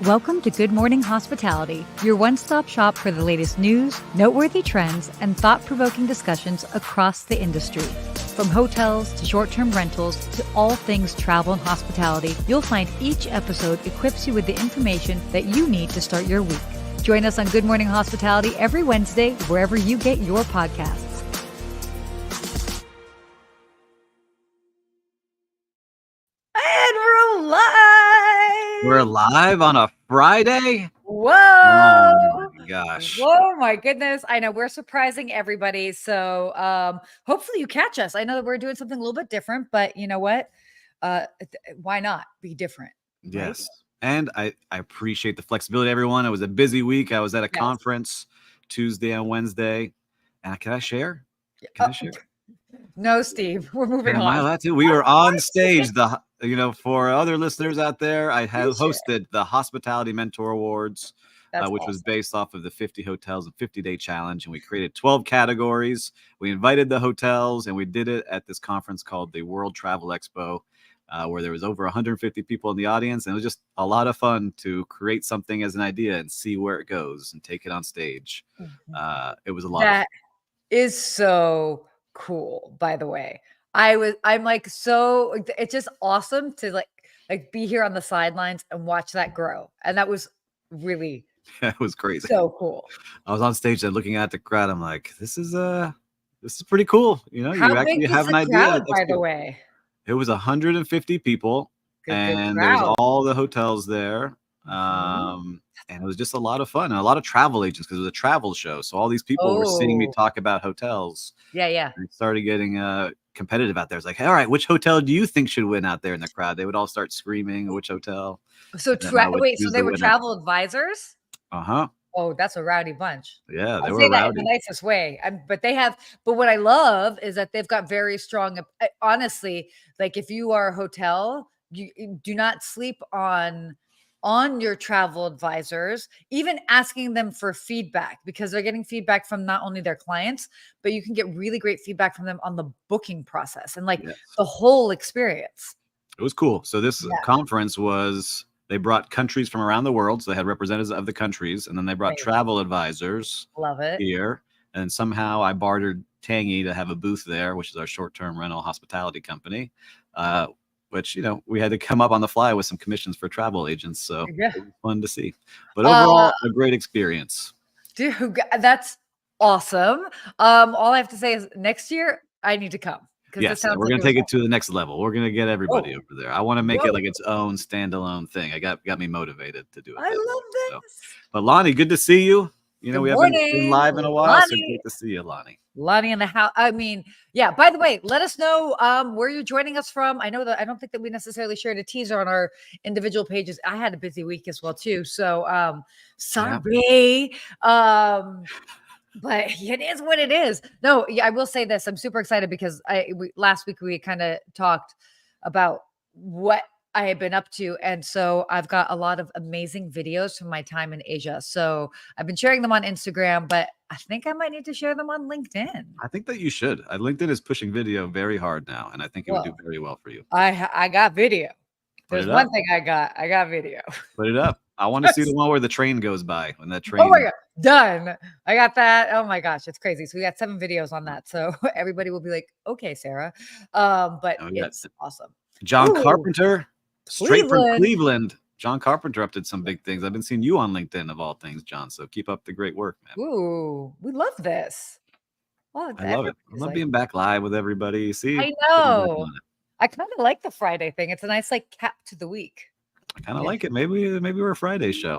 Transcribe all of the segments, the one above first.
Welcome to Good Morning Hospitality, your one-stop shop for the latest news, noteworthy trends, and thought-provoking discussions across the industry. From hotels to short-term rentals to all things travel and hospitality, you'll find each episode equips you with the information that you need to start your week. Join us on Good Morning Hospitality every Wednesday, wherever you get your podcasts. And we're live! We're live on a Friday? Whoa! Oh my gosh. Whoa, my goodness. I know we're surprising everybody. So hopefully you catch us. I know that we're doing something a little bit different, but you know what? Why not be different? Yes. Right? And I appreciate the flexibility, everyone. It was a busy week. I was at a conference Tuesday and Wednesday. And can I share? Can I share? No, Steve. We're moving Am I on. allowed to? We were on stage. For other listeners out there, I have hosted the Hospitality Mentor Awards, which was based off of the 50 Hotels and 50-Day Challenge. And we created 12 categories. We invited the hotels, and we did it at this conference called the World Travel Expo, where there was over 150 people in the audience. And it was just a lot of fun to create something as an idea and see where it goes and take it on stage. It was a lot of fun. That is so cool, by the way. It's just awesome to like be here on the sidelines and watch that grow. And that was really it was crazy. So cool. I was on stage and looking at the crowd. I'm like, this is pretty cool. You know, How you actually big have an idea. Crowd, by the way? It was 150 people, and there was all the hotels there. And it was just a lot of fun and a lot of travel agents because it was a travel show. So all these people were seeing me talk about hotels. Yeah. And it started getting competitive out there. It's like, hey, all right, which hotel do you think should win out there in the crowd? They would all start screaming, which hotel? So so they were travel advisors? Uh-huh. Oh, that's a rowdy bunch. Yeah, they I'll were say that rowdy. in the nicest way. But what I love is that they've got very strong, honestly, like if you are a hotel, you do not sleep on your travel advisors, even asking them for feedback, because they're getting feedback from not only their clients, but you can get really great feedback from them on the booking process and the whole experience. It was cool. So this conference they brought countries from around the world. So they had representatives of the countries, and then they brought travel advisors here. And somehow I bartered Tangy to have a booth there, which is our short-term rental hospitality company. Which, we had to come up on the fly with some commissions for travel agents. So it was fun to see. But overall, a great experience. Dude, that's awesome. All I have to say is next year, I need to come. Yes, we're going to take it to the next level. We're going to get everybody over there. I want to make it like its own standalone thing. I got me motivated to do it. I love this. So. But Lonnie, good to see you. We haven't been live in a while, so great to see you, Lonnie. Lonnie in the house. I mean, yeah, by the way, let us know where you're joining us from. I know that I don't think that we necessarily shared a teaser on our individual pages. I had a busy week as well, too. So sorry. But it is what it is. No, I will say this. I'm super excited because last week we kind of talked about what I have been up to. And so I've got a lot of amazing videos from my time in Asia. So I've been sharing them on Instagram, but I think I might need to share them on LinkedIn. I think that you should. LinkedIn is pushing video very hard now, and I think it would do very well for you. I got video. There's one thing I got video. Put it up. I want to see the one where the train goes by. When that train. Oh my God. Done. I got that. Oh my gosh. It's crazy. So we got 7 videos on that. So everybody will be like, okay, Sarah. But it's awesome. John Carpenter, straight from Cleveland. John Carpenter up to some big things. I've been seeing you on LinkedIn of all things, John. So keep up the great work, man. Ooh, we love this. Oh, I love it. I love being back live with everybody. See, I know. I kind of like the Friday thing. It's a nice cap to the week. I kind of like it. Maybe we're a Friday show.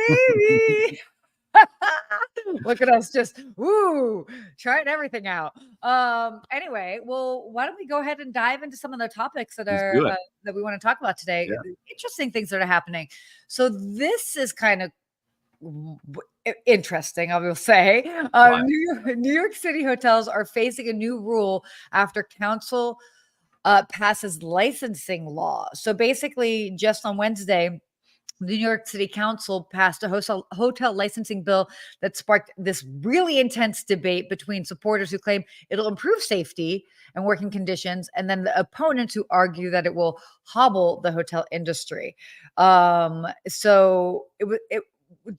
Maybe. Look at us just trying everything out. Anyway, well, why don't we go ahead and dive into some of the topics that we want to talk about today? Interesting things that are happening. So this is kind of interesting, I will say. New York City hotels are facing a new rule after council passes licensing law. So basically, just on Wednesday, the New York City Council passed a hotel licensing bill that sparked this really intense debate between supporters who claim it'll improve safety and working conditions, and then the opponents who argue that it will hobble the hotel industry. So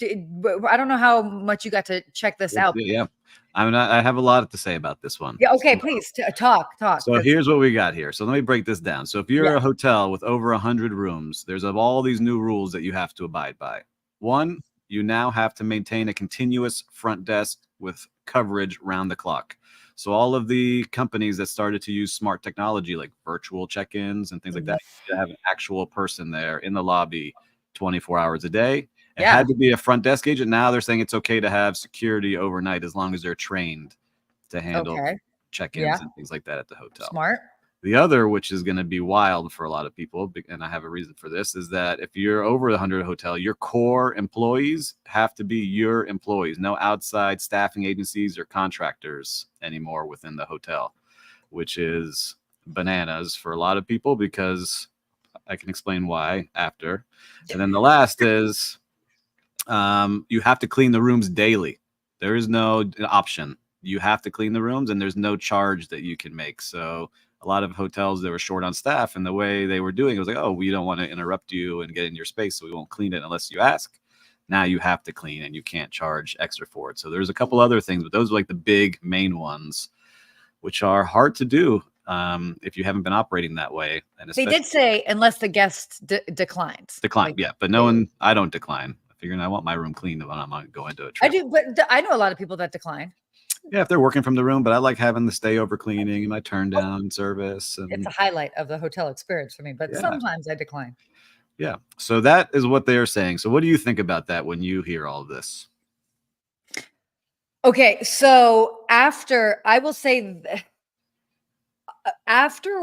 I don't know how much you got to check this out. Yeah. I mean, I have a lot to say about this one. Yeah. Okay. Please talk. So here's what we got here. So let me break this down. So if you're a hotel with over 100 rooms, there's all these new rules that you have to abide by. One, you now have to maintain a continuous front desk with coverage round the clock. So all of the companies that started to use smart technology like virtual check-ins and things like that, you have an actual person there in the lobby 24 hours a day. It had to be a front desk agent. Now they're saying it's okay to have security overnight as long as they're trained to handle check-ins and things like that at the hotel. Smart. The other, which is going to be wild for a lot of people, and I have a reason for this, is that if you're over the 100 hotel, your core employees have to be your employees. No outside staffing agencies or contractors anymore within the hotel, which is bananas for a lot of people, because I can explain why after. And then the last is you have to clean the rooms daily. There is no option. You have to clean the rooms, and there's no charge that you can make. So a lot of hotels that were short on staff, and the way they were doing it was like, oh, we don't want to interrupt you and get in your space, so we won't clean it unless you ask. Now you have to clean, and you can't charge extra for it. So there's a couple other things, but those are like the big main ones, which are hard to do if you haven't been operating that way. And they did say unless the guest declines. Decline, yeah, but no one. I don't decline. Figuring I want my room clean when I'm going to a trip. I do, but I know a lot of people that decline. Yeah, if they're working from the room, but I like having the stay over cleaning and my turn down service. And it's a highlight of the hotel experience for me, but sometimes I decline. Yeah. So that is what they are saying. So what do you think about that when you hear all of this? Okay. So after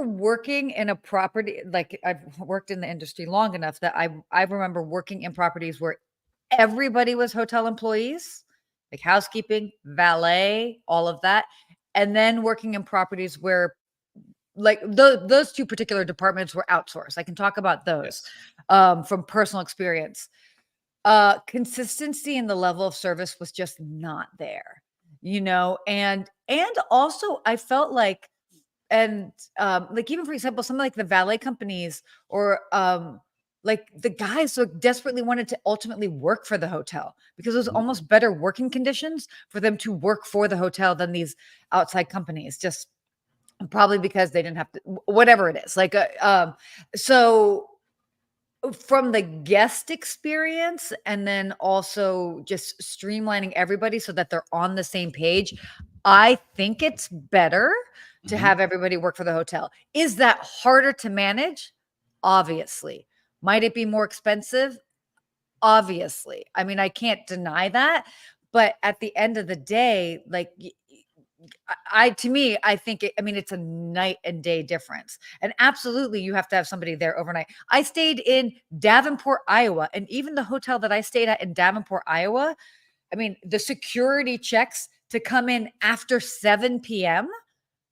working in a property, like I've worked in the industry long enough that I remember working in properties where everybody was hotel employees, like housekeeping, valet, all of that. And then working in properties where like those two particular departments were outsourced. I can talk about those from personal experience. Consistency in the level of service was just not there, and also I felt like, and like even for example, some like the valet companies or like the guys so desperately wanted to ultimately work for the hotel because it was almost better working conditions for them to work for the hotel than these outside companies, just probably because they didn't have to, whatever it is. Like, so from the guest experience and then also just streamlining everybody so that they're on the same page, I think it's better to have everybody work for the hotel. Is that harder to manage? Obviously. Might it be more expensive? Obviously. I mean, I can't deny that. But at the end of the day, like I think it's a night and day difference. And absolutely, you have to have somebody there overnight. I stayed in Davenport, Iowa, and even the hotel that I stayed at in Davenport, Iowa, I mean, the security checks to come in after 7 p.m.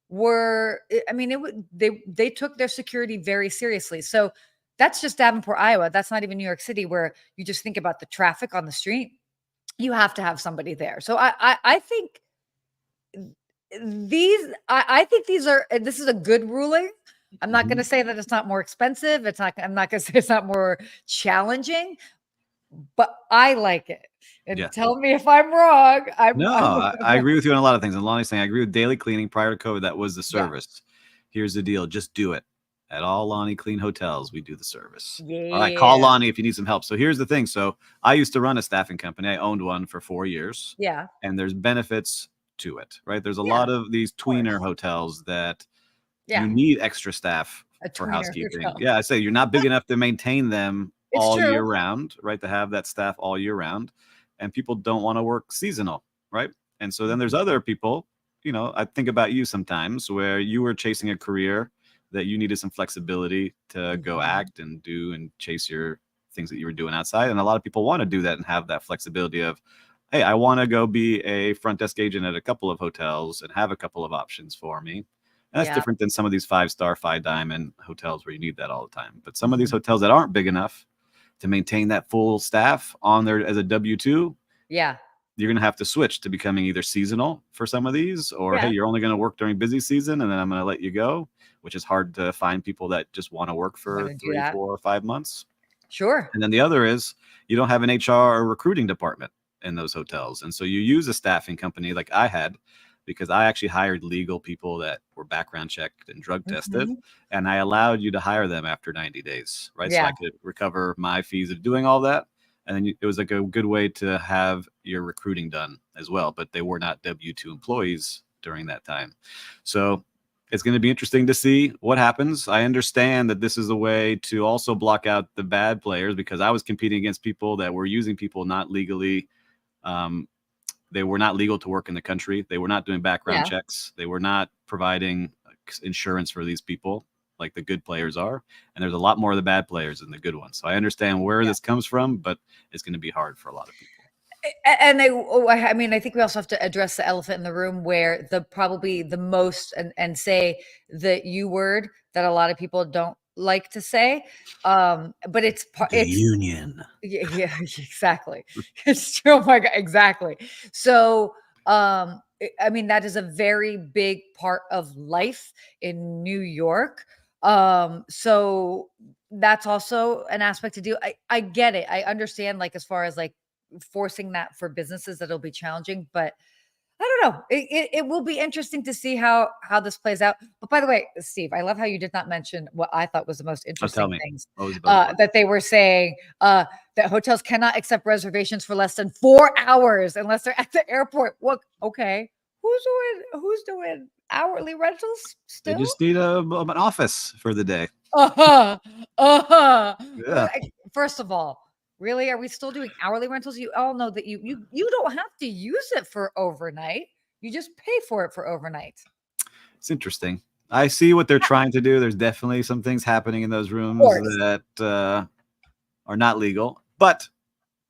were, I mean, they took their security very seriously. So that's just Davenport, Iowa. That's not even New York City, where you just think about the traffic on the street. You have to have somebody there. So I think this is a good ruling. I'm not going to say that it's not more expensive. I'm not going to say it's not more challenging, but I like it. And tell me if I'm wrong. I agree with you on a lot of things. And Lonnie's saying I agree with daily cleaning prior to COVID. That was the service. Here's the deal. Just do it. At all Lonnie Clean hotels, we do the service. All right, call Lonnie if you need some help. So here's the thing. So I used to run a staffing company. I owned one for 4 years. Yeah. And there's benefits to it, right? There's a lot of these tweener hotels that you need extra staff for housekeeping. Hotel. Yeah, I say you're not big enough to maintain them all year round, right? To have that staff all year round. And people don't want to work seasonal, right? And so then there's other people, I think about you sometimes where you were chasing a career that you needed some flexibility to go act and do and chase your things that you were doing outside. And a lot of people want to do that and have that flexibility of, hey, I want to go be a front desk agent at a couple of hotels and have a couple of options for me. And that's different than some of these 5-star, 5-diamond hotels where you need that all the time. But some of these hotels that aren't big enough, to maintain that full staff on there as a W-2, Yeah. you're going to have to switch to becoming either seasonal for some of these, or hey, Yeah. you're only going to work during busy season and then I'm going to let you go, which is hard to find people that just want to work for Want to do 3, that? 4, or 5 months. Sure. And then the other is you don't have an HR or recruiting department in those hotels. And so you use a staffing company like I had, because I actually hired legal people that were background checked and drug tested, Mhm. and I allowed you to hire them after 90 days, right? So Yeah. I could recover my fees of doing all that. And then it was like a good way to have your recruiting done as well, but they were not W-2 employees during that time. So it's going to be interesting to see what happens. I understand that this is a way to also block out the bad players, because I was competing against people that were using people not legally. They were not legal to work in the country. They were not doing background Yeah. checks. They were not providing insurance for these people like the good players are. And there's a lot more of the bad players than the good ones. So I understand where Yeah. this comes from, but it's going to be hard for a lot of people. And I mean, I think we also have to address the elephant in the room, where probably the most, and say the U word that a lot of people don't like to say. But The union. Yeah, exactly. It's true. Oh my God, exactly. So, I mean, that is a very big part of life in New York. So that's also an aspect to do. I get it. I understand, like, as far as like forcing that for businesses, that'll be challenging, but I don't know. It will be interesting to see how this plays out. But by the way, Steve, I love how you did not mention what I thought was the most Oh, tell interesting me. things, What was the buzzword? that they were saying, that hotels cannot accept reservations for less than 4 hours unless they're at the airport. What? Okay, who's doing hourly rentals They still? just need an office for the day. Uh-huh. Uh-huh. Yeah. First of all, really, are we still doing hourly rentals? You all know that you don't have to use it for overnight. You just pay for it for overnight. It's interesting. I see what they're trying to do. There's definitely some things happening in those Of rooms course. that are not legal, but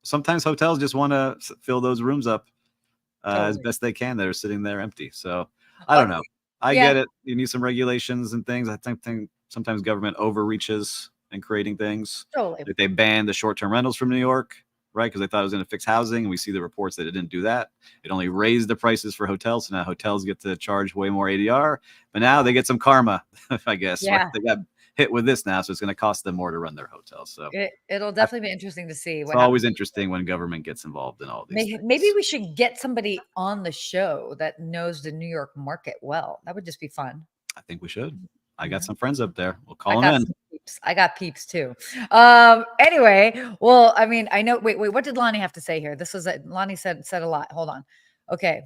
sometimes hotels just want to fill those rooms up as Totally. best they can that are sitting there empty. So I Oh, don't know. I yeah, get it. You need some regulations and things. I think sometimes government overreaches in creating things. totally. Like they banned the short-term rentals from New York, right? Because they thought it was going to fix housing. And we see the reports that it didn't do that. It only raised the prices for hotels. So now hotels get to charge way more ADR. But now they get some karma, I guess, right? Yeah. They got hit with this now. So it's going to cost them more to run their hotels. So It'll I, definitely be interesting to see it's what happens. always interesting when government gets involved in all these Maybe things. we should get somebody on the show that knows the New York market well. That would just be fun. I think we should. I got Yeah. some friends up there. We'll I call them got in. some peeps. I got peeps too. Anyway, well, I mean, I know. Wait. What did Lonnie have to say here? This was Lonnie said a lot. Hold on. Okay.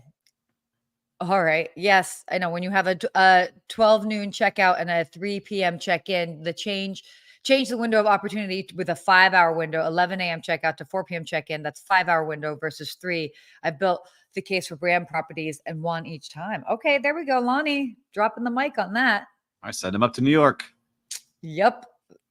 All right. Yes, I know. When you have a 12 noon checkout and a 3 p.m. check-in, change the window of opportunity with a 5-hour window, 11 a.m. checkout to 4 p.m. check-in. That's 5-hour window versus 3. I built the case for brand properties and won each time. Okay, there we go, Lonnie, dropping the mic on that. I send them up to New York. Yep.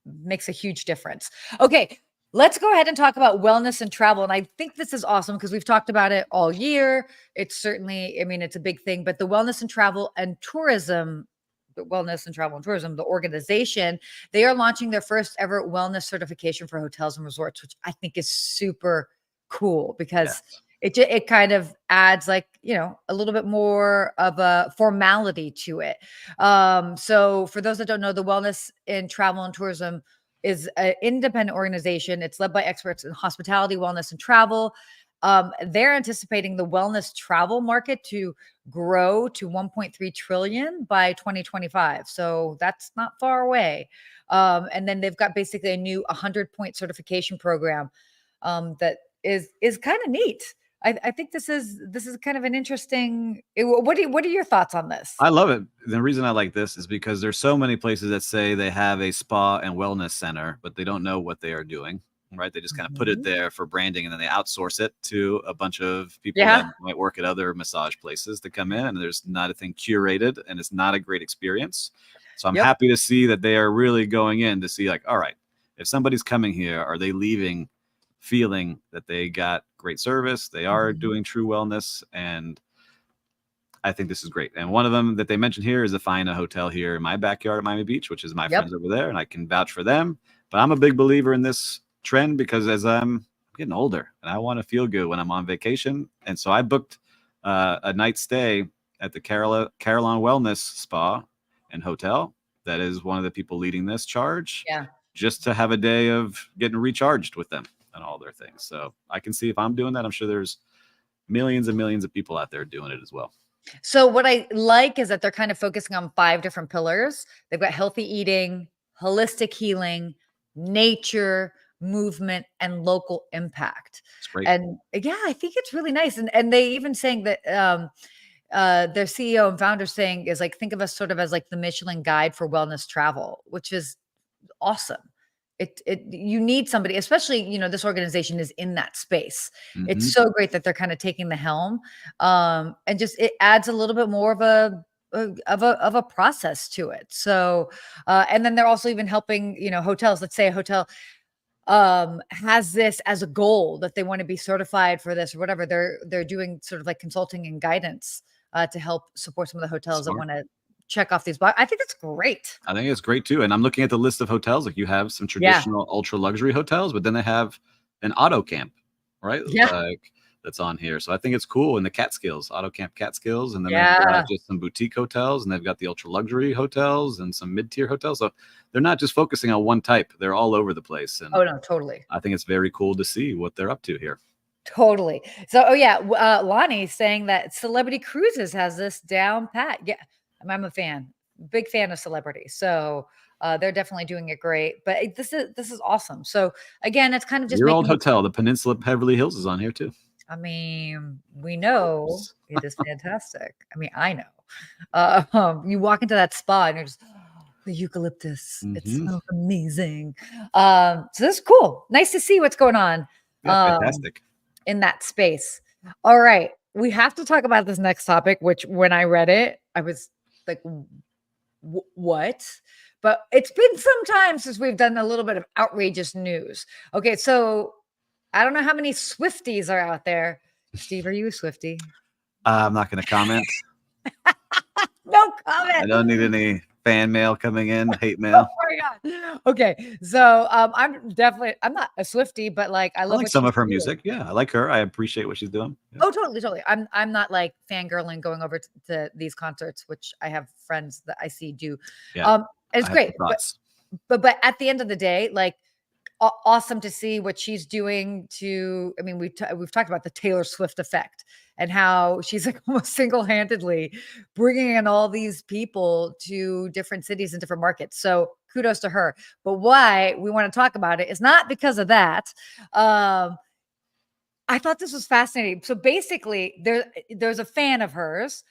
Makes a huge difference. Okay. Let's go ahead and talk about wellness and travel. And I think this is awesome because we've talked about it all year. It's certainly, I mean, it's a big thing, but the wellness and travel and tourism, the wellness and travel and tourism, the organization, they are launching their first ever wellness certification for hotels and resorts, which I think is super cool because Yes. it kind of adds, like, a little bit more of a formality to it. So for those that don't know, the Wellness in Travel and Tourism is an independent organization. It's led by experts in hospitality, wellness, and travel. They're anticipating the wellness travel market to grow to 1.3 trillion by 2025. So that's not far away. And then they've got basically a new 100-point certification program that is kind of neat. I think this is kind of an interesting. What are your thoughts on this? I love it. The reason I like this is because there's so many places that say they have a spa and wellness center, but they don't know what they are doing, right? They just kind of put it Mhm. there for branding and then they outsource it to a bunch of people that Yeah. might work at other massage places to come in, and there's not a thing curated and it's not a great experience. So I'm Yep. happy to see that they are really going in to see, like, all right, if somebody's coming here, are they leaving feeling that they got great service, they are Mhm. doing true wellness? And I think this is great. And one of them that they mentioned here is the Fina Hotel here in my backyard at Miami Beach, which is my Yep. friends over there, and I can vouch for them. But I'm a big believer in this trend because as I'm getting older and I want to feel good when I'm on vacation. And so I booked a night stay at the Carolina Wellness Spa and Hotel. That is one of the people leading this charge. Yeah. Just to have a day of getting recharged with them and all their things. So I can see if I'm doing that, I'm sure there's millions and millions of people out there doing it as well. So what I like is that they're kind of focusing on 5 different pillars. They've got healthy eating, holistic healing, nature, movement, and local impact. It's great. And yeah, I think it's really nice. And they even saying that their CEO and founder saying is like, think of us sort of as like the Michelin guide for wellness travel, which is awesome. You need somebody, especially, you know, this organization is in that space. It's so great that they're kind of taking the helm. And just it adds a little bit more of a process to it. So and then they're also even helping, you know, hotels. Let's say a hotel has this as a goal that they want to be certified for this or whatever. They're doing sort of like consulting and guidance to help support some of the hotels that want to check off these boxes. I think that's great. I think it's great too. And I'm looking at the list of hotels. Like you have some traditional ultra luxury hotels, but then they have an auto camp, right? Yeah. Like that's on here. So I think it's cool. And the Catskills, auto camp Catskills. And then they've got just some boutique hotels, and they've got the ultra luxury hotels and some mid-tier hotels. So they're not just focusing on one type. They're all over the place. And oh no, totally. I think it's very cool to see what they're up to here. Totally. So, oh yeah, Lonnie's saying that Celebrity Cruises has this down pat. Yeah, I'm a fan, big fan of Celebrity. So they're definitely doing it great. But this is awesome. So again, it's kind of just your old hotel, the Peninsula Beverly Hills, is on here too. I mean, we know it is fantastic. I mean, I know. You walk into that spa and you're just the eucalyptus. It's so amazing. So this is cool. Nice to see what's going on. Yeah, fantastic. In that space. All right. We have to talk about this next topic, which when I read it, I was like, what? But it's been some time since we've done a little bit of outrageous news. Okay. So I don't know how many Swifties are out there. Steve, are you a Swiftie? I'm not going to comment. No comment. I don't need any fan mail coming in, hate mail. Oh my God. Okay. So I'm not a Swiftie, but like I love like some of her music. Yeah, I like her. I appreciate what she's doing. Yeah. Oh, totally. I'm not like fangirling going over to these concerts, which I have friends that I see do. Yeah. It's great. But at the end of the day, like awesome to see what she's doing to, I mean, we've talked about the Taylor Swift effect and how she's like almost single-handedly bringing in all these people to different cities and different markets. So kudos to her. But why we want to talk about it is not because of that. I thought this was fascinating. So basically there's a fan of hers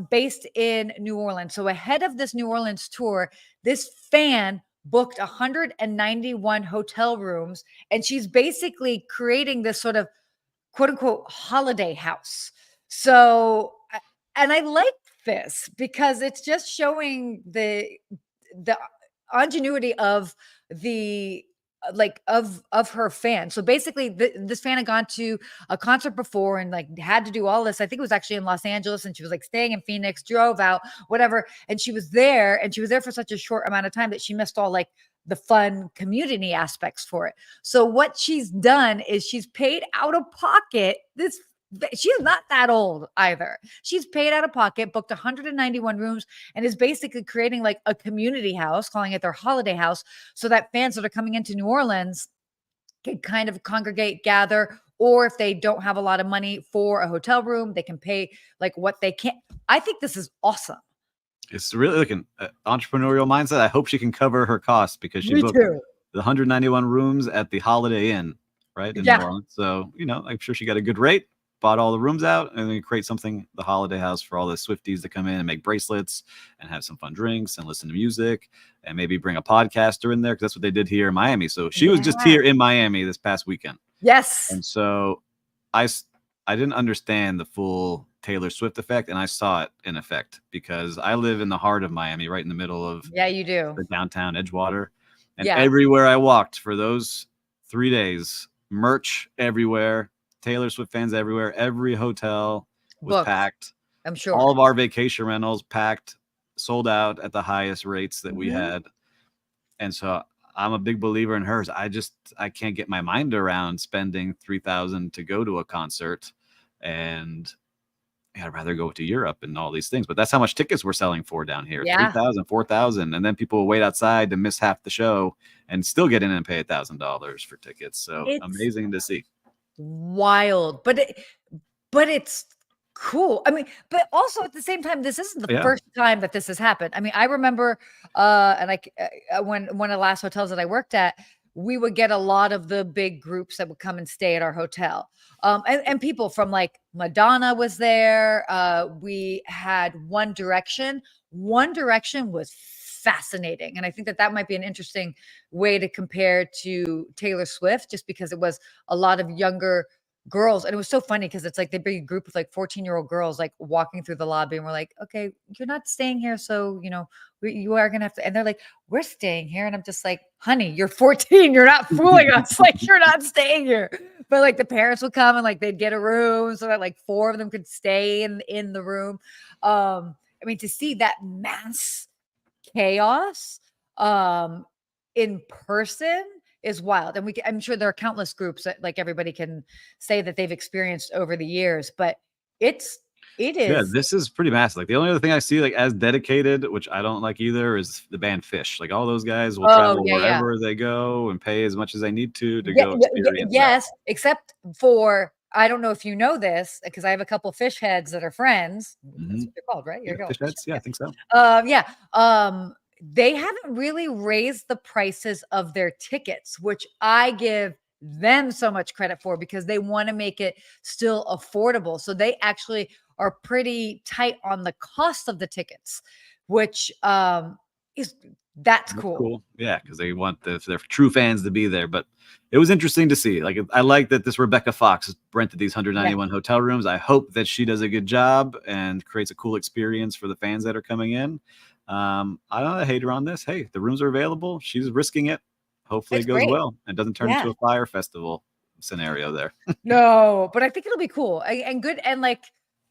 based in New Orleans. So ahead of this New Orleans tour, this fan booked 191 hotel rooms, and she's basically creating this sort of quote unquote holiday house. So, and I like this because it's just showing the ingenuity of the of her fan. So basically this fan had gone to a concert before and like had to do all this. I think it was actually in Los Angeles, and she was like staying in Phoenix, drove out, whatever. And she was there for such a short amount of time that she missed all like the fun community aspects for it. So what she's done is she's paid out of pocket she's not that old either. She's paid out of pocket, booked 191 rooms, and is basically creating like a community house, calling it their holiday house, so that fans that are coming into New Orleans can kind of congregate, gather, or if they don't have a lot of money for a hotel room, they can pay like what they can. I think this is awesome. It's really like an entrepreneurial mindset. I hope she can cover her costs because she booked the 191 rooms at the Holiday Inn, right? In New Orleans. So, you know, I'm sure she got a good rate. Bought all the rooms out, and then create something, the holiday house for all the Swifties to come in and make bracelets and have some fun drinks and listen to music and maybe bring a podcaster in there, because that's what they did here in Miami. So she was just here in Miami this past weekend. Yes. And so I didn't understand the full Taylor Swift effect, and I saw it in effect because I live in the heart of Miami, right in the middle of you do the downtown Edgewater. And everywhere I walked for those 3 days, merch everywhere. Taylor Swift fans everywhere. Every hotel was packed. I'm sure. All of our vacation rentals packed, sold out at the highest rates that we had. And so I'm a big believer in hers. I can't get my mind around spending $3,000 to go to a concert, and I'd rather go to Europe and all these things. But that's how much tickets we're selling for down here. Yeah. 3,000, 4,000. And then people will wait outside to miss half the show and still get in and pay $1,000 for tickets. So It's amazing to see. wild, but it's cool. I mean, but also at the same time, this isn't the first time that this has happened. I mean, I remember, and when one of the last hotels that I worked at, we would get a lot of the big groups that would come and stay at our hotel. And people from like Madonna was there. We had One Direction. One Direction was fascinating. And I think that might be an interesting way to compare to Taylor Swift, just because it was a lot of younger girls. And it was so funny because it's like they bring a group of like 14-year-old girls like walking through the lobby, and we're like, okay, you're not staying here. So, you are going to have to, and they're like, we're staying here. And I'm just like, honey, you're 14. You're not fooling us. Like, you're not staying here. But like the parents would come and like they'd get a room so that like 4 of them could stay in the room. I mean, to see that mass chaos in person is wild. And I'm sure there are countless groups that like everybody can say that they've experienced over the years, but it is. Yeah, this is pretty massive. Like the only other thing I see like as dedicated, which I don't like either, is the band Fish. Like all those guys will travel wherever they go and pay as much as they need to go experience yes, except for, I don't know if you know this, because I have a couple Fish heads that are friends. That's what they're called, right? Yeah, Fish heads. Yeah, I think so. They haven't really raised the prices of their tickets, which I give them so much credit for, because they want to make it still affordable. So they actually are pretty tight on the cost of the tickets, which that's cool. Yeah, because they want their true fans to be there. But it was interesting to see. Like, I like that this Rebecca Fox rented these 191 hotel rooms. I hope that she does a good job and creates a cool experience for the fans that are coming in. I'm not a hater on this. Hey, the rooms are available. She's risking it. Hopefully it goes well and doesn't turn into a fire festival scenario there. No, but I think it'll be cool and good. And like,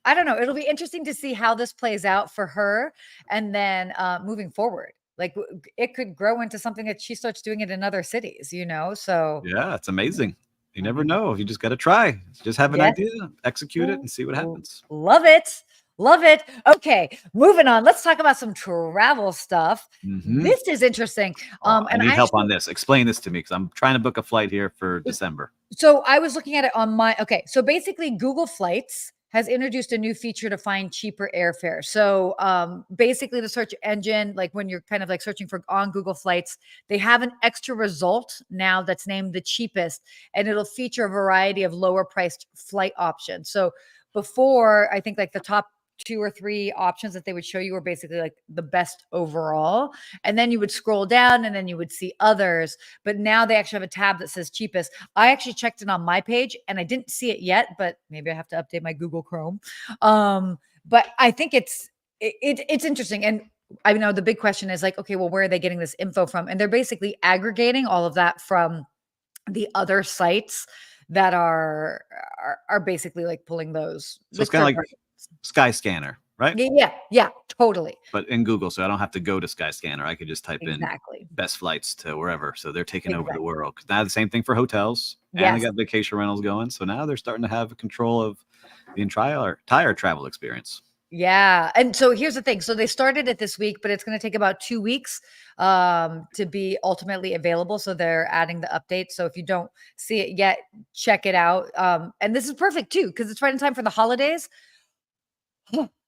I don't know, it'll be interesting to see how this plays out for her. And then moving forward, like it could grow into something that she starts doing it in other cities, so. Yeah, it's amazing. You never know. You just got to try. Just have an idea, execute it, and see what happens. Love it. Love it. Okay, moving on. Let's talk about some travel stuff. This is interesting. I need help on this. Explain this to me, because I'm trying to book a flight here for December. So I was looking at it on so basically Google Flights has introduced a new feature to find cheaper airfare. So basically the search engine, like when you're kind of like searching for on Google Flights, they have an extra result now that's named the cheapest, and it'll feature a variety of lower priced flight options. So before, I think like the top 2 or 3 options that they would show you were basically like the best overall. And then you would scroll down and then you would see others. But now they actually have a tab that says cheapest. I actually checked it on my page and I didn't see it yet, but maybe I have to update my Google Chrome. But I think it's interesting. And I know the big question is like, okay, well, where are they getting this info from? And they're basically aggregating all of that from the other sites that are basically like pulling those. So it's kind of like Skyscanner, right? Yeah, totally. But in Google, so I don't have to go to Skyscanner. I could just type in best flights to wherever. So they're taking over the world. Because now the same thing for hotels, and they got vacation rentals going. So now they're starting to have control of the entire travel experience. Yeah. And so here's the thing. So they started it this week, but it's going to take about 2 weeks to be ultimately available. So they're adding the update. So if you don't see it yet, check it out. And this is perfect too, because it's right in time for the holidays.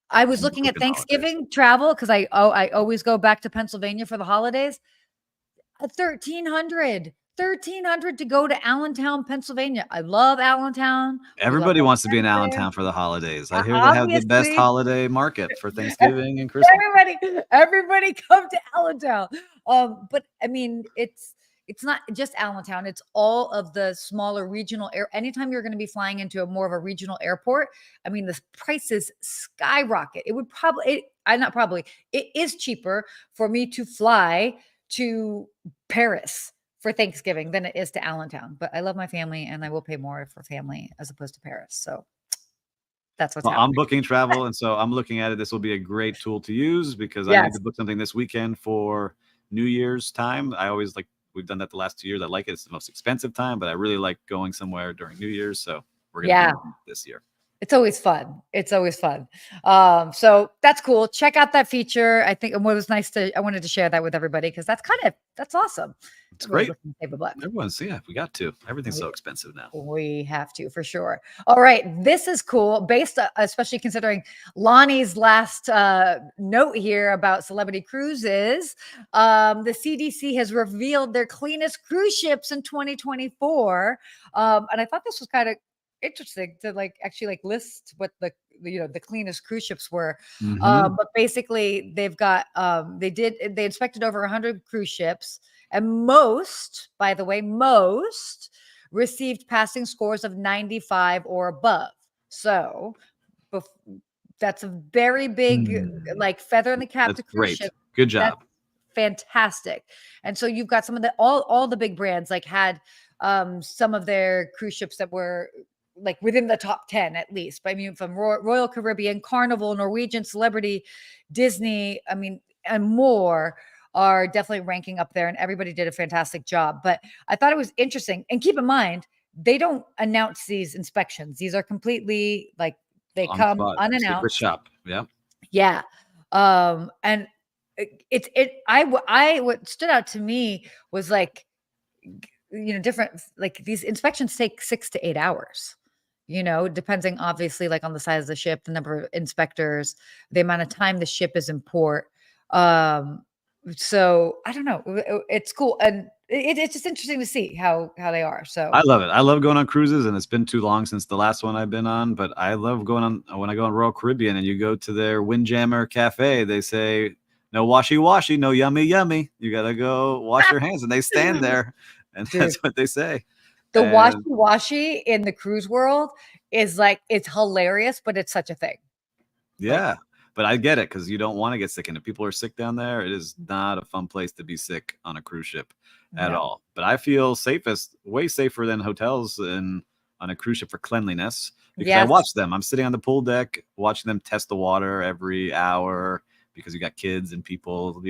I was looking at Thanksgiving travel because I always go back to Pennsylvania for the holidays. $1,300 to go to Allentown, Pennsylvania. I love Allentown. Everybody wants to be in Allentown for the holidays. I hear they have the best holiday market for Thanksgiving and Christmas. Everybody come to Allentown. But I mean, it's not just Allentown. It's all of the smaller regional anytime you're going to be flying into more of a regional airport, I mean, the prices skyrocket. It would it is cheaper for me to fly to Paris for Thanksgiving than it is to Allentown. But I love my family and I will pay more for family as opposed to Paris. So that's what's happening. I'm booking travel. And so I'm looking at it. This will be a great tool to use because I need to book something this weekend for New Year's time. I always like We've done that the last 2 years. I like it. It's the most expensive time, but I really like going somewhere during New Year's. So we're going to do this year. It's always fun. It's always fun. So that's cool. Check out that feature. I think what was nice I wanted to share that with everybody because that's awesome. It's great. Everyone's, we got to. Everything's so expensive now. We have to, for sure. All right. This is cool. Based, especially considering Lonnie's last note here about celebrity cruises. The CDC has revealed their cleanest cruise ships in 2024. And I thought this was kind of interesting to actually list what the cleanest cruise ships were. But basically they've got they inspected over 100 cruise ships, and most received passing scores of 95 or above. So that's a very big feather in the cap to cruise ship. Good job. That's fantastic. And so you've got some of all the big brands had some of their cruise ships that were within the top 10 at least. But I mean, from Royal Caribbean, Carnival, Norwegian, Celebrity, Disney, and more are definitely ranking up there, and everybody did a fantastic job. But I thought it was interesting. And keep in mind, they don't announce these inspections. These are completely they come unannounced. Secret shop. Yeah. Yeah. And what stood out to me was different, these inspections take 6 to 8 hours, depending obviously on the size of the ship, the number of inspectors, the amount of time the ship is in port. So I don't know. It's cool. And it's just interesting to see how they are. So I love it. I love going on cruises, and it's been too long since the last one I've been on, but I love going on when I go on Royal Caribbean and you go to their Windjammer Cafe, they say, no washy, no yummy. You got to go wash your hands, and they stand there, and that's what they say. The washy in the cruise world is it's hilarious, but it's such a thing. Yeah. But I get it, because you don't want to get sick. And if people are sick down there, it is not a fun place to be sick on a cruise ship at all. But I feel way safer than hotels on a cruise ship for cleanliness, because I watch them. I'm sitting on the pool deck watching them test the water every hour, because you got kids and people,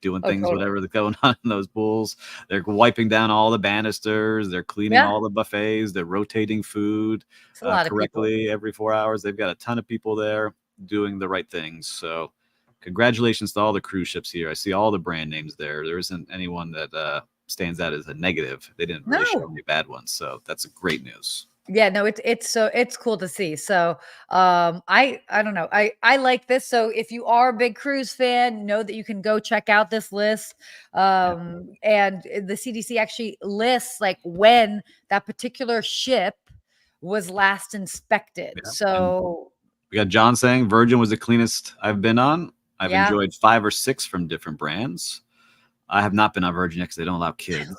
doing things, whatever that's going on in those pools. They're wiping down all the banisters. They're cleaning all the buffets. They're rotating food correctly every 4 hours. They've got a ton of people there doing the right things. So congratulations to all the cruise ships here. I see all the brand names there. There isn't anyone that stands out as a negative. They didn't really show any bad ones. So that's great news. Yeah, no, it's cool to see. So I don't know. I like this. So if you are a big cruise fan, know that you can go check out this list. And the CDC actually lists when that particular ship was last inspected. Yeah. So we got John saying Virgin was the cleanest I've been on. I've enjoyed 5 or 6 from different brands. I have not been on Virgin yet because they don't allow kids.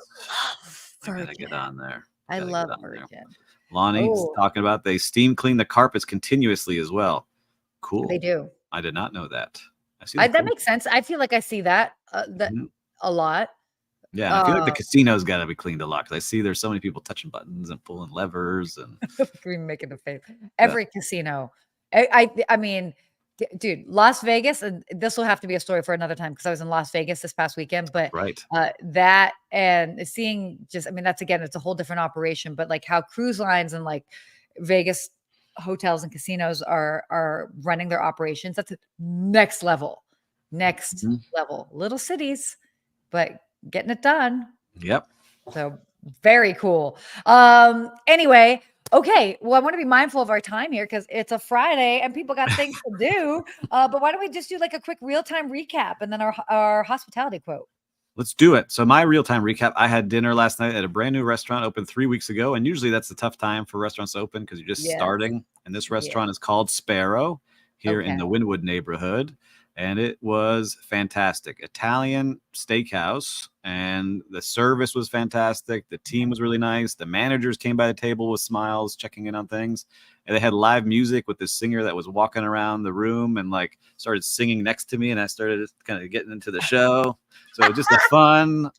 I gotta get on there. I love Virgin. Lonnie's talking about they steam clean the carpets continuously as well. Cool. They do. I did not know that. That makes sense. I feel like I see that a lot. Yeah, I feel like the casino's got to be cleaned a lot, because I see there's so many people touching buttons and pulling levers and making a face. Every casino. I mean, dude, Las Vegas, and this will have to be a story for another time, because I was in Las Vegas this past weekend. But that and seeing that's it's a whole different operation. But how cruise lines and Vegas hotels and casinos are running their operations, that's next level. Little cities, but getting it done. Yep. So very cool. Anyway. Okay, well, I want to be mindful of our time here, because it's a Friday and people got things to do. But why don't we just do a quick real-time recap and then our hospitality quote? Let's do it. So my real-time recap, I had dinner last night at a brand new restaurant opened 3 weeks ago. And usually that's a tough time for restaurants to open, because you're just starting. And this restaurant is called Sparrow here in the Wynwood neighborhood. And it was fantastic. Italian steakhouse, and the service was fantastic. The team was really nice. The managers came by the table with smiles, checking in on things. And they had live music with this singer that was walking around the room and started singing next to me. And I started kind of getting into the show. So just a fun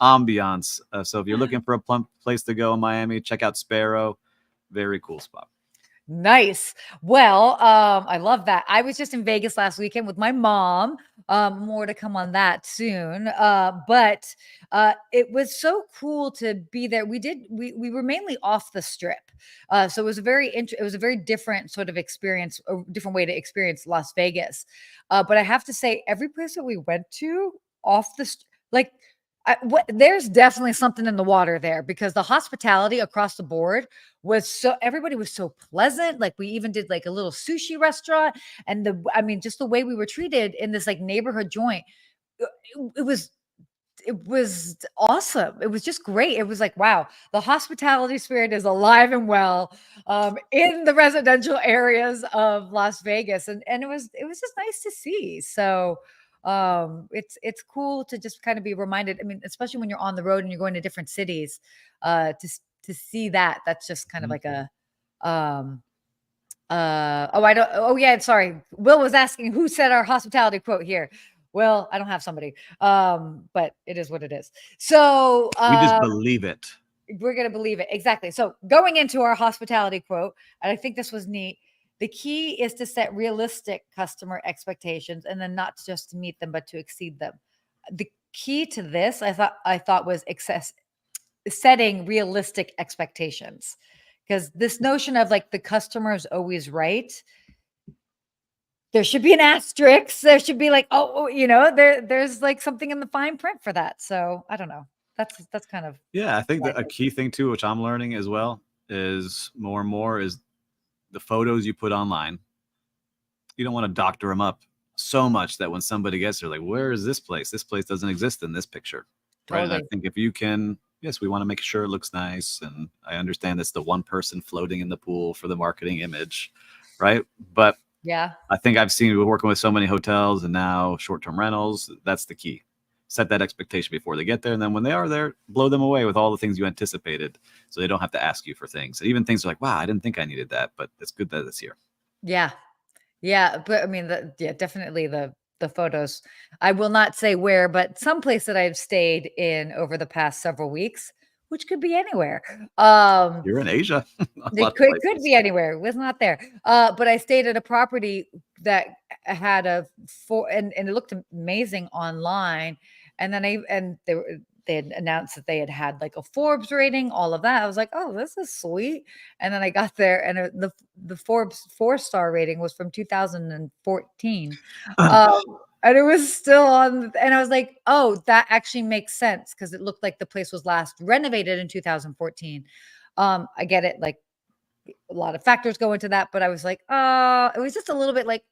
ambiance. So if you're looking for a place to go in Miami, check out Sparrow. Very cool spot. Nice. Well, I love that. I was just in Vegas last weekend with my mom. More to come on that soon. But it was so cool to be there. We were mainly off the strip. So it was it was a very different sort of experience, a different way to experience Las Vegas. But I have to say, every place that we went to off like there's definitely something in the water there, because the hospitality across the board was everybody was so pleasant. Like, we even did like a little sushi restaurant, and just the way we were treated in this like neighborhood joint, it was awesome. It was just great. It was like, wow, the hospitality spirit is alive and well in the residential areas of Las Vegas. And it was just nice to see. So it's cool to just kind of be reminded. I mean, especially when you're on the road and you're going to different cities, to see that's just kind of like a oh yeah, sorry. Will was asking who said our hospitality quote here. Well, I don't have somebody, but it is what it is. So we just believe it. We're going to believe it. Exactly. So going into our hospitality quote, and I think this was neat. The key is to set realistic customer expectations, and then not just to meet them, but to exceed them. The key to this, I thought was setting realistic expectations, because this notion of like the customer is always right, there should be an asterisk. There should be like, there's like something in the fine print for that. So I don't know. That's kind of. Yeah, I think that a key thing too, which I'm learning as well, is more and more is the photos you put online. You don't want to doctor them up so much that when somebody gets there, like, where is this place? This place doesn't exist in this picture. Totally. Right. And I think if you can, yes, we want to make sure it looks nice. And I understand it's the one person floating in the pool for the marketing image. Right. But yeah, I think I've seen, we're working with so many hotels and now short-term rentals. That's the key. Set that expectation before they get there. And then when they are there, blow them away with all the things you anticipated, so they don't have to ask you for things. Even things like, wow, I didn't think I needed that, but it's good that it's here. Yeah. Yeah. But I mean, definitely the photos. I will not say where, but some place that I've stayed in over the past several weeks, which could be anywhere. You're in Asia. It could be anywhere. It was not there. But I stayed at a property that had and it looked amazing online. And then they had announced that they had like a Forbes rating, all of that. I was like, oh, this is sweet. And then I got there, and the Forbes 4-star rating was from 2014. And it was still on. And I was like, oh, that actually makes sense, because it looked like the place was last renovated in 2014. I get it. Like, a lot of factors go into that, but I was like, it was just a little bit like,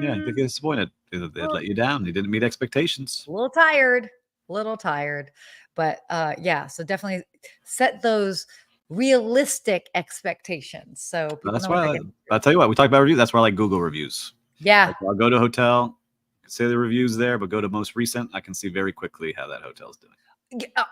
yeah, I think disappointed. They let you down. They didn't meet expectations. A little tired, but yeah. So definitely set those realistic expectations. So that's why I'll tell you what, we talked about reviews. That's why I like Google reviews. Yeah. Like, I'll go to a hotel, say the reviews there, but go to most recent. I can see very quickly how that hotel is doing.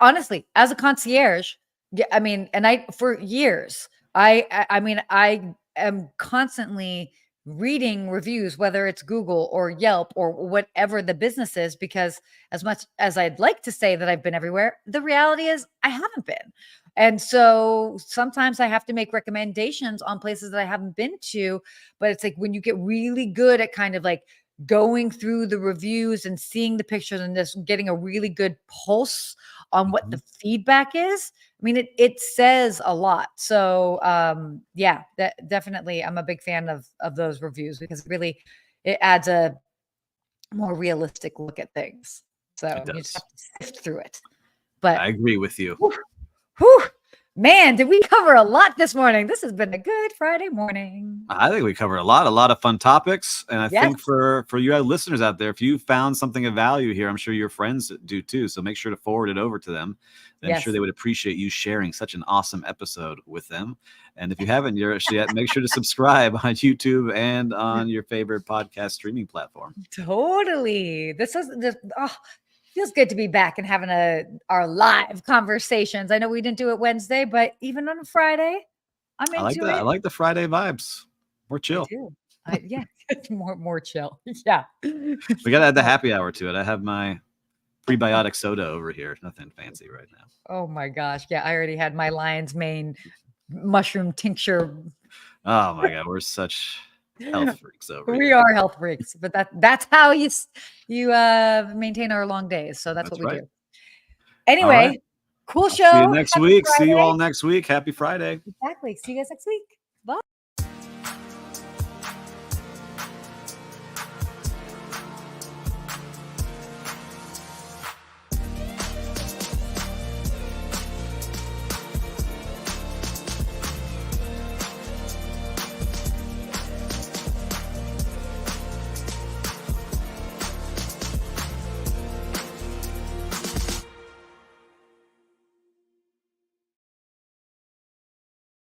Honestly, as a concierge, yeah, I mean, and for years, I mean, I am constantly reading reviews, whether it's Google or Yelp or whatever the business is, because as much as I'd like to say that I've been everywhere, the reality is I haven't been. And so sometimes I have to make recommendations on places that I haven't been to, but it's like when you get really good at kind of like going through the reviews and seeing the pictures and just getting a really good pulse on what the feedback is. I mean, it says a lot. So yeah, definitely I'm a big fan of those reviews, because really it adds a more realistic look at things. So you just have to sift through it. But I agree with you. Whew, man, did we cover a lot this morning? This has been a good Friday morning. I think we covered a lot of fun topics. And I think for you listeners out there, if you found something of value here, I'm sure your friends do too. So make sure to forward it over to them. I'm sure they would appreciate you sharing such an awesome episode with them. And if you haven't yet, make sure to subscribe on YouTube and on your favorite podcast streaming platform. Totally. This feels good to be back and having our live conversations. I know we didn't do it Wednesday, but even on a Friday, I'm into it. I like the Friday vibes. More chill. Yeah, more chill. Yeah. We got to add the happy hour to it. I have my prebiotic soda over here. Nothing fancy right now. Oh my gosh. Yeah, I already had my lion's mane mushroom tincture. Oh my God, we're such health freaks over We here. are health freaks, but that's how you maintain our long days. So that's what we right. do. Anyway, cool show. See you next Happy week. See you Friday. all next week. Happy Friday. Exactly. See you guys next week.